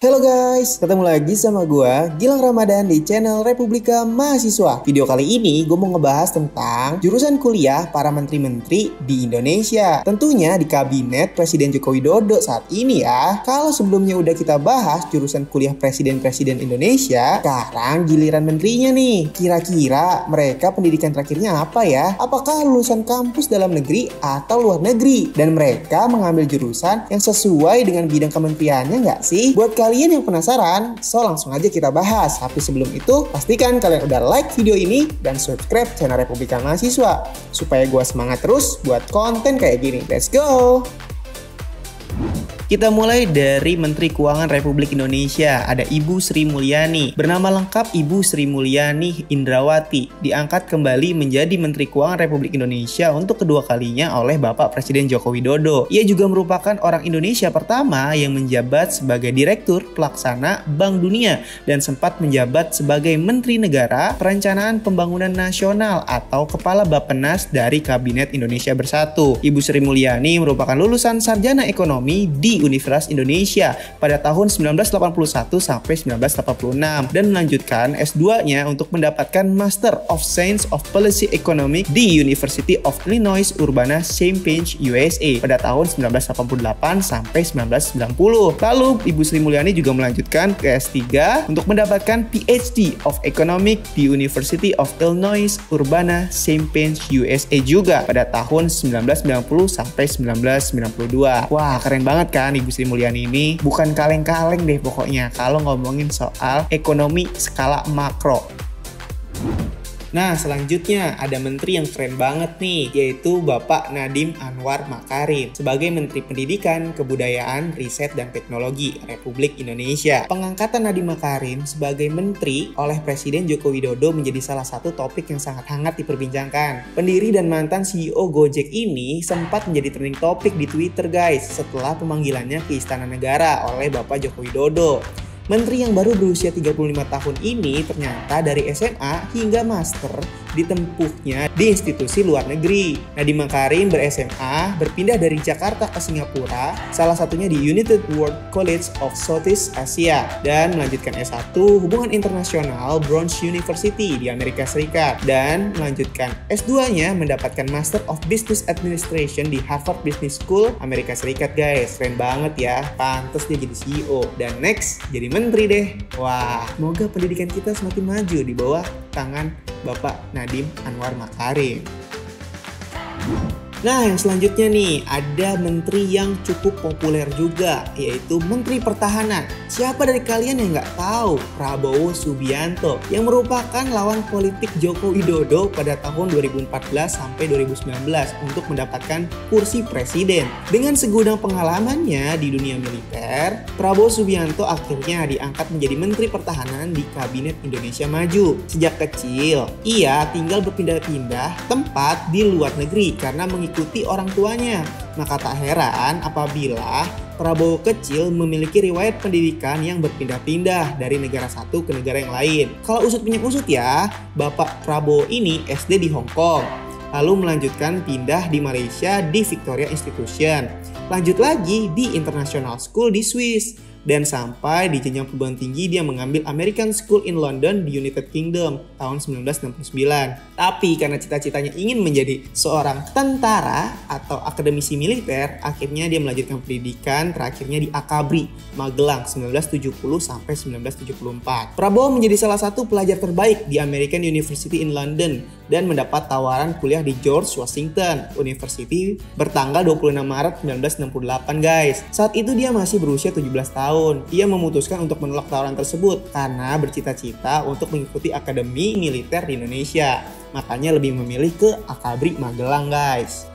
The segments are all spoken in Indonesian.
Halo guys, ketemu lagi sama gua Gilang Ramadan di channel Republika Mahasiswa. Video kali ini gue mau ngebahas tentang jurusan kuliah para menteri-menteri di Indonesia. Tentunya di kabinet Presiden Joko Widodo saat ini ya. Kalau sebelumnya udah kita bahas jurusan kuliah presiden-presiden Indonesia, sekarang giliran menterinya nih. Kira-kira mereka pendidikan terakhirnya apa ya? Apakah lulusan kampus dalam negeri atau luar negeri? Dan mereka mengambil jurusan yang sesuai dengan bidang kementeriannya nggak sih? Buat kalian yang penasaran, so langsung aja kita bahas. Tapi sebelum itu, pastikan kalian udah like video ini dan subscribe channel Republika Mahasiswa supaya gue semangat terus buat konten kayak gini. Let's go! Kita mulai dari Menteri Keuangan Republik Indonesia, ada Ibu Sri Mulyani. Bernama lengkap Ibu Sri Mulyani Indrawati, diangkat kembali menjadi Menteri Keuangan Republik Indonesia untuk kedua kalinya oleh Bapak Presiden Joko Widodo. Ia juga merupakan orang Indonesia pertama yang menjabat sebagai Direktur Pelaksana Bank Dunia dan sempat menjabat sebagai Menteri Negara Perencanaan Pembangunan Nasional atau Kepala Bappenas dari Kabinet Indonesia Bersatu. Ibu Sri Mulyani merupakan lulusan Sarjana Ekonomi di Universitas Indonesia pada tahun 1981 sampai 1986 dan melanjutkan S2-nya untuk mendapatkan Master of Science of Policy Economic di University of Illinois Urbana-Champaign, USA pada tahun 1988 sampai 1990. Lalu Ibu Sri Mulyani juga melanjutkan ke S3 untuk mendapatkan PhD of Economic di University of Illinois Urbana-Champaign, USA juga pada tahun 1990 sampai 1992. Wah, keren banget kan Ibu Sri Mulyani ini, bukan kaleng-kaleng deh pokoknya kalau ngomongin soal ekonomi skala makro. Nah, selanjutnya ada menteri yang keren banget nih, yaitu Bapak Nadiem Anwar Makarim sebagai Menteri Pendidikan, Kebudayaan, Riset, dan Teknologi Republik Indonesia. Pengangkatan Nadiem Makarim sebagai menteri oleh Presiden Joko Widodo menjadi salah satu topik yang sangat hangat diperbincangkan. Pendiri dan mantan CEO Gojek ini sempat menjadi trending topik di Twitter guys setelah pemanggilannya ke Istana Negara oleh Bapak Joko Widodo. Menteri yang baru berusia 35 tahun ini ternyata dari SMA hingga master ditempuhnya di institusi luar negeri. Nadiem Makarim ber-SMA berpindah dari Jakarta ke Singapura, salah satunya di United World College of Southeast Asia, dan melanjutkan S1 Hubungan Internasional Brown University di Amerika Serikat, dan melanjutkan S2-nya mendapatkan Master of Business Administration di Harvard Business School Amerika Serikat guys. Keren banget ya, pantas dia jadi CEO dan next jadi menteri deh. Wah, semoga pendidikan kita semakin maju di bawah tangan Bapak Nadiem Anwar Makarim. Nah, yang selanjutnya nih, ada menteri yang cukup populer juga, yaitu Menteri Pertahanan. Siapa dari kalian yang nggak tahu Prabowo Subianto, yang merupakan lawan politik Joko Widodo pada tahun 2014 sampai 2019 untuk mendapatkan kursi presiden. Dengan segudang pengalamannya di dunia militer, Prabowo Subianto akhirnya diangkat menjadi Menteri Pertahanan di Kabinet Indonesia Maju. Sejak kecil, ia tinggal berpindah-pindah tempat di luar negeri karena mengikuti orang tuanya. Maka tak heran apabila Prabowo kecil memiliki riwayat pendidikan yang berpindah-pindah dari negara satu ke negara yang lain. Kalau usut punya usut ya, Bapak Prabowo ini SD di Hong Kong, lalu melanjutkan pindah di Malaysia di Victoria Institution, lanjut lagi di International School di Swiss, dan sampai di jenjang perguruan tinggi dia mengambil American School in London di United Kingdom tahun 1969. Tapi karena cita-citanya ingin menjadi seorang tentara atau akademisi militer, akhirnya dia melanjutkan pendidikan terakhirnya di Akabri, Magelang 1970 sampai 1974. Prabowo menjadi salah satu pelajar terbaik di American University in London dan mendapat tawaran kuliah di George Washington University bertanggal 26 Maret 1968 guys. Saat itu dia masih berusia 17 tahun. Ia memutuskan untuk menolak tawaran tersebut karena bercita-cita untuk mengikuti akademi militer di Indonesia. Makanya lebih memilih ke Akabri Magelang guys.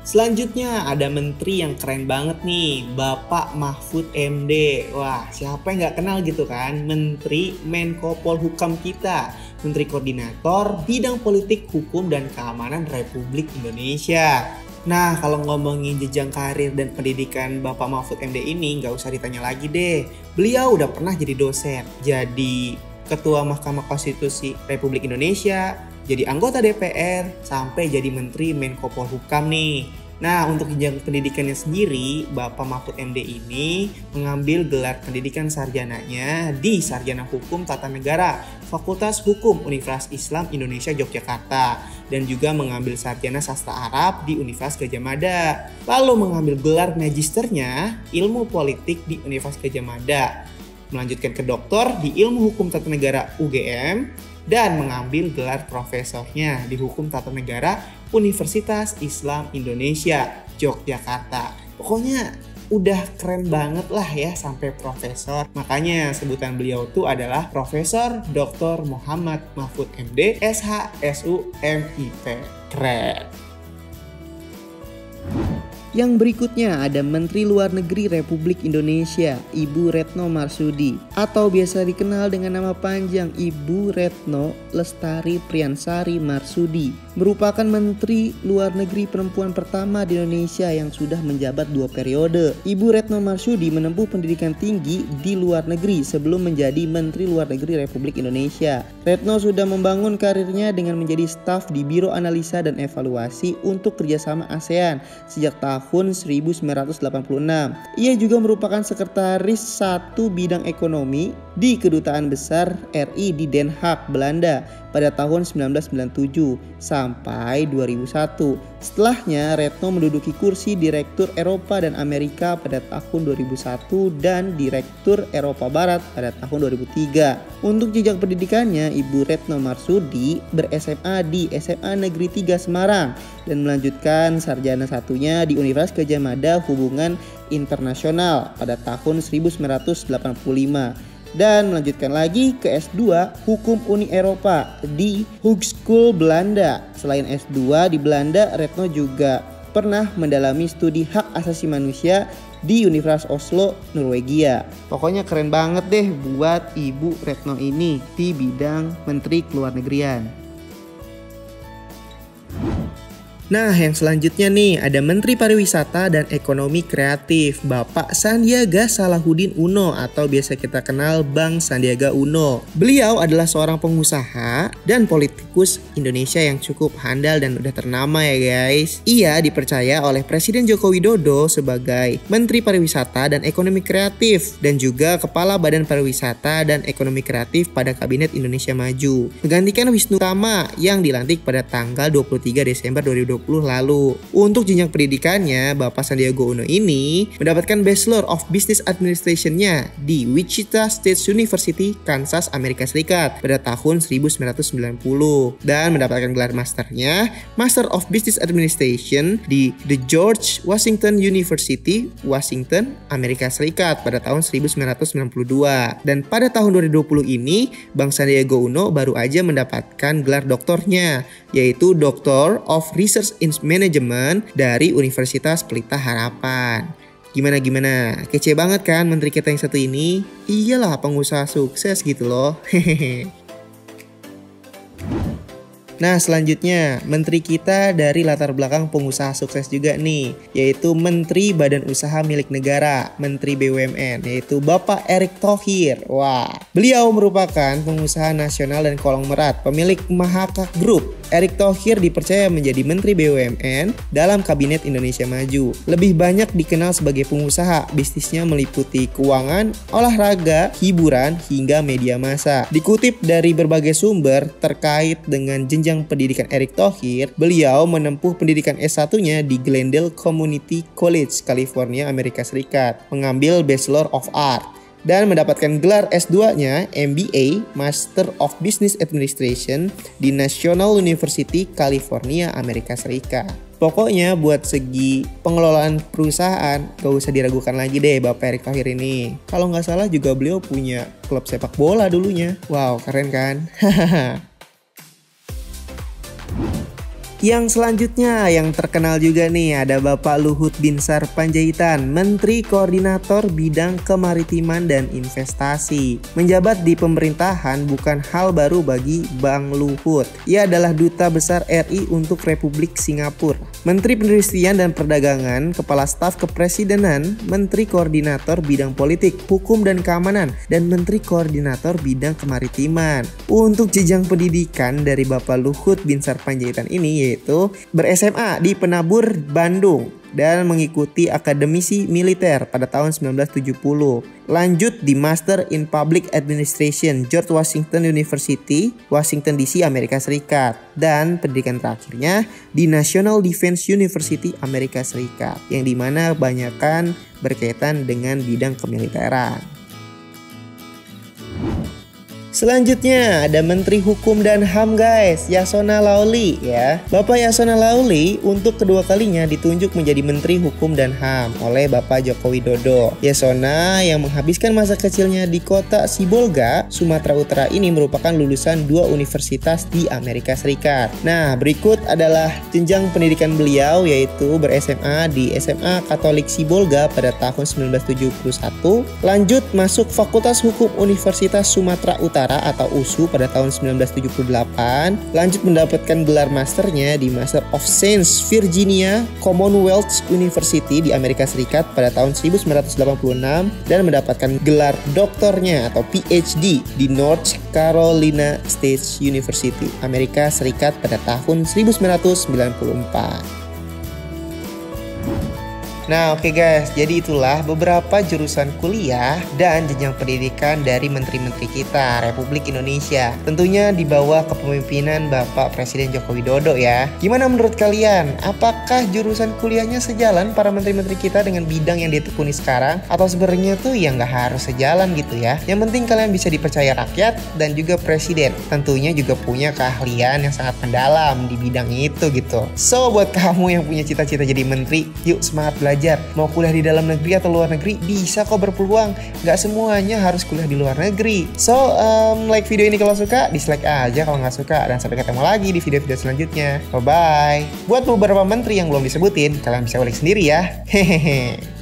Selanjutnya ada menteri yang keren banget nih, Bapak Mahfud MD. Wah, siapa yang nggak kenal gitu kan? Menteri Menko Polhukam kita, Menteri Koordinator Bidang Politik, Hukum, dan Keamanan Republik Indonesia. Nah, kalau ngomongin jenjang karir dan pendidikan Bapak Mahfud MD ini nggak usah ditanya lagi deh. Beliau udah pernah jadi dosen, jadi Ketua Mahkamah Konstitusi Republik Indonesia, jadi anggota DPR, sampai jadi Menteri Menko Polhukam nih. Nah, untuk jenjang pendidikannya sendiri, Bapak Mahfud MD ini mengambil gelar pendidikan sarjananya di Sarjana Hukum Tata Negara, Fakultas Hukum Universitas Islam Indonesia Yogyakarta, dan juga mengambil sarjana sastra Arab di Universitas Gadjah Mada. Lalu mengambil gelar magisternya Ilmu Politik di Universitas Gadjah Mada, melanjutkan ke doktor di Ilmu Hukum Tata Negara UGM, dan mengambil gelar profesornya di Hukum Tata Negara Universitas Islam Indonesia Yogyakarta. Pokoknya udah keren banget lah ya sampai profesor. Makanya sebutan beliau tuh adalah Profesor Dr. Muhammad Mahfud MD SH SUMIP. Keren. Yang berikutnya ada Menteri Luar Negeri Republik Indonesia, Ibu Retno Marsudi, atau biasa dikenal dengan nama panjang Ibu Retno Lestari Priyansari Marsudi, merupakan Menteri Luar Negeri perempuan pertama di Indonesia yang sudah menjabat 2 periode. Ibu Retno Marsudi menempuh pendidikan tinggi di luar negeri sebelum menjadi Menteri Luar Negeri Republik Indonesia. Retno sudah membangun karirnya dengan menjadi staf di Biro Analisa dan Evaluasi untuk Kerjasama ASEAN sejak tahun 1986. Ia juga merupakan sekretaris 1 bidang ekonomi di Kedutaan Besar RI di Den Haag, Belanda pada tahun 1997 sampai 2001. Setelahnya, Retno menduduki kursi Direktur Eropa dan Amerika pada tahun 2001 dan Direktur Eropa Barat pada tahun 2003. Untuk jenjang pendidikannya, Ibu Retno Marsudi ber-SMA di SMA Negeri 3 Semarang dan melanjutkan sarjana satunya di Universitas Gadjah Mada Hubungan Internasional pada tahun 1985. Dan melanjutkan lagi ke S2 Hukum Uni Eropa di Hogeschool Belanda. Selain S2 di Belanda, Retno juga pernah mendalami studi hak asasi manusia di Universitas Oslo, Norwegia. Pokoknya keren banget deh buat Ibu Retno ini di bidang Menteri Keluar Negerian. Nah, yang selanjutnya nih ada Menteri Pariwisata dan Ekonomi Kreatif, Bapak Sandiaga Salahuddin Uno atau biasa kita kenal Bang Sandiaga Uno. Beliau adalah seorang pengusaha dan politikus Indonesia yang cukup handal dan udah ternama ya guys. Ia dipercaya oleh Presiden Joko Widodo sebagai Menteri Pariwisata dan Ekonomi Kreatif dan juga Kepala Badan Pariwisata dan Ekonomi Kreatif pada Kabinet Indonesia Maju, menggantikan Wisnu Tama yang dilantik pada tanggal 23 Desember 2020 lalu. Untuk jenjang pendidikannya, Bapak Sandiaga Uno ini mendapatkan Bachelor of Business Administration-nya di Wichita State University, Kansas, Amerika Serikat pada tahun 1990 dan mendapatkan gelar masternya Master of Business Administration di The George Washington University, Washington, Amerika Serikat pada tahun 1992. Dan pada tahun 2020 ini, Bang Sandiaga Uno baru aja mendapatkan gelar doktornya, yaitu Doctor of Research in Management dari Universitas Pelita Harapan. Gimana? Kece banget kan menteri kita yang satu ini? Iyalah, pengusaha sukses gitu loh. Hehehe. Nah, selanjutnya menteri kita dari latar belakang pengusaha sukses juga nih, yaitu Menteri Badan Usaha Milik Negara, Menteri BUMN, yaitu Bapak Erick Thohir. Wah, beliau merupakan pengusaha nasional dan konglomerat, pemilik Mahaka Group. Erick Thohir dipercaya menjadi Menteri BUMN dalam Kabinet Indonesia Maju. Lebih banyak dikenal sebagai pengusaha, bisnisnya meliputi keuangan, olahraga, hiburan, hingga media massa. Dikutip dari berbagai sumber terkait dengan jenjang pendidikan Erick Thohir, beliau menempuh pendidikan S1-nya di Glendale Community College, California, Amerika Serikat, mengambil Bachelor of Art dan mendapatkan gelar S2-nya MBA Master of Business Administration di National University, California, Amerika Serikat. Pokoknya buat segi pengelolaan perusahaan gak usah diragukan lagi deh Bapak Erick Thohir ini. Kalau nggak salah juga beliau punya klub sepak bola dulunya. Wow, keren kan? Yang selanjutnya yang terkenal juga nih ada Bapak Luhut Binsar Panjaitan, Menteri Koordinator Bidang Kemaritiman dan Investasi. Menjabat di pemerintahan bukan hal baru bagi Bang Luhut. Ia adalah Duta Besar RI untuk Republik Singapura, Menteri Perindustrian dan Perdagangan, Kepala Staf Kepresidenan, Menteri Koordinator Bidang Politik, Hukum dan Keamanan, dan Menteri Koordinator Bidang Kemaritiman. Untuk jenjang pendidikan dari Bapak Luhut Binsar Panjaitan ini yaitu ber-SMA di Penabur, Bandung dan mengikuti akademisi militer pada tahun 1970. Lanjut di Master in Public Administration George Washington University, Washington DC, Amerika Serikat. Dan pendidikan terakhirnya di National Defense University, Amerika Serikat, yang dimana kebanyakan berkaitan dengan bidang kemiliteran. Selanjutnya ada Menteri Hukum dan HAM guys, Yasona Lawli ya. Bapak Yasona Lawli untuk kedua kalinya ditunjuk menjadi Menteri Hukum dan HAM oleh Bapak Joko Widodo. Yasona yang menghabiskan masa kecilnya di kota Sibolga, Sumatera Utara ini merupakan lulusan 2 universitas di Amerika Serikat. Nah, berikut adalah jenjang pendidikan beliau, yaitu ber-SMA di SMA Katolik Sibolga pada tahun 1971. Lanjut masuk Fakultas Hukum Universitas Sumatera Utara atau USU pada tahun 1978. Lanjut mendapatkan gelar masternya di Master of Science Virginia Commonwealth University di Amerika Serikat pada tahun 1986 dan mendapatkan gelar doktornya atau PhD di North Carolina State University, Amerika Serikat pada tahun 1994. Nah oke guys, jadi itulah beberapa jurusan kuliah dan jenjang pendidikan dari menteri-menteri kita Republik Indonesia. Tentunya di bawah kepemimpinan Bapak Presiden Joko Widodo ya. Gimana menurut kalian? Apakah jurusan kuliahnya sejalan para menteri-menteri kita dengan bidang yang ditekuni sekarang? Atau sebenarnya tuh ya nggak harus sejalan gitu ya. Yang penting kalian bisa dipercaya rakyat dan juga presiden. Tentunya juga punya keahlian yang sangat mendalam di bidang itu gitu. So buat kamu yang punya cita-cita jadi menteri, yuk semangat belajar. Mau kuliah di dalam negeri atau luar negeri bisa kok berpeluang. Gak semuanya harus kuliah di luar negeri. So like video ini kalau suka, dislike aja kalau nggak suka. Dan sampai ketemu lagi di video-video selanjutnya. Bye bye. Buat beberapa menteri yang belum disebutin, kalian bisa ulik sendiri ya. Hehehe.